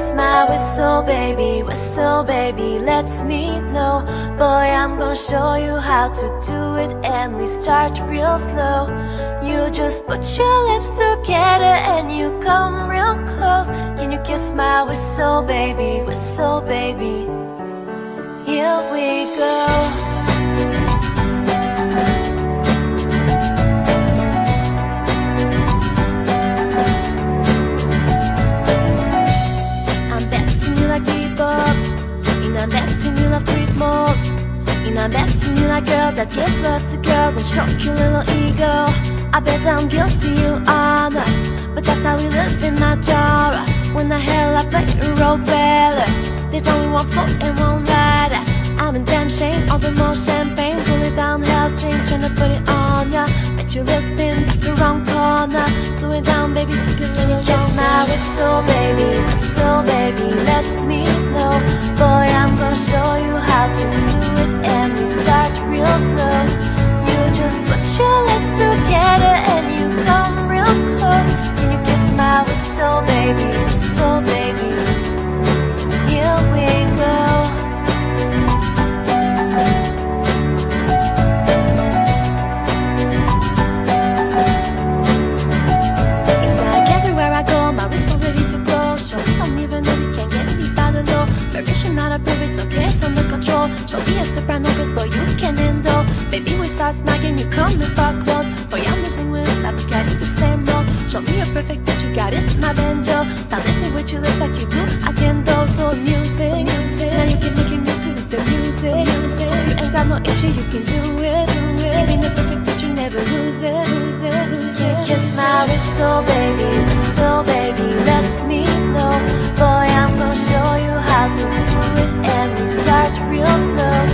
kiss my whistle baby, let me know. Boy, I'm gonna show you how to do it, and we start real slow. You just put your lips together and you come real close. Can you kiss my whistle baby, here we go. I'm betting you love treat more. And I'm betting you like girls that give love to girls and stroke your little ego. I bet I'm guilty, you are not, but that's how we live in our genre. When the hell I play a role better, there's only one foot and one rider. I'm in damn shame, all the more champagne. Pull it down hell stream, trying to put it on ya. Bet your wrist spin back the wrong corner. Slow it down, baby, take it a little longer. Kiss my whistle baby, let me know. Boy, I'm gonna show you how to do it, and we start real slow. You just put your lips together and you come real close. Can you kiss my whistle baby, here we go. Show me a soprano, cause boy you can handle. Baby we start snagging, you come in for close. Boy I'm listening with that, we got it the same role. Show me a perfect pitch, you got it, my banjo. Now listen with your lips like you do, I can do. So music, now you can make it music with the music. You ain't got no issue, you can do it. Giving the perfect pitch, you never lose it. You kiss my whistle baby, let me know. Boy I'm gonna show you how to do it, and we start real slow.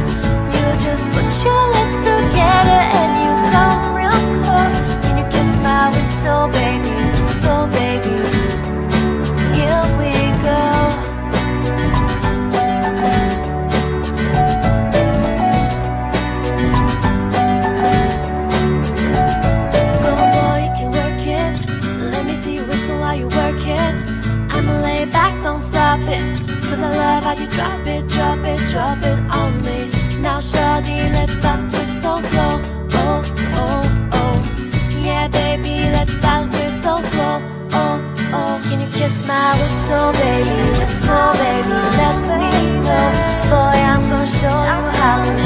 You just put your lips together and you come real close. Can you kiss my whistle baby, here we go. Go boy, you can work it. Let me see you whistle while you work it. I'ma lay back, don't stop it, 'cause I love how you drop it on me. Now shawty, let that whistle blow. Oh, oh, oh. Yeah baby, let that whistle blow. Oh, oh. Can you kiss my whistle baby, let me know. Boy, I'm gonna show you how to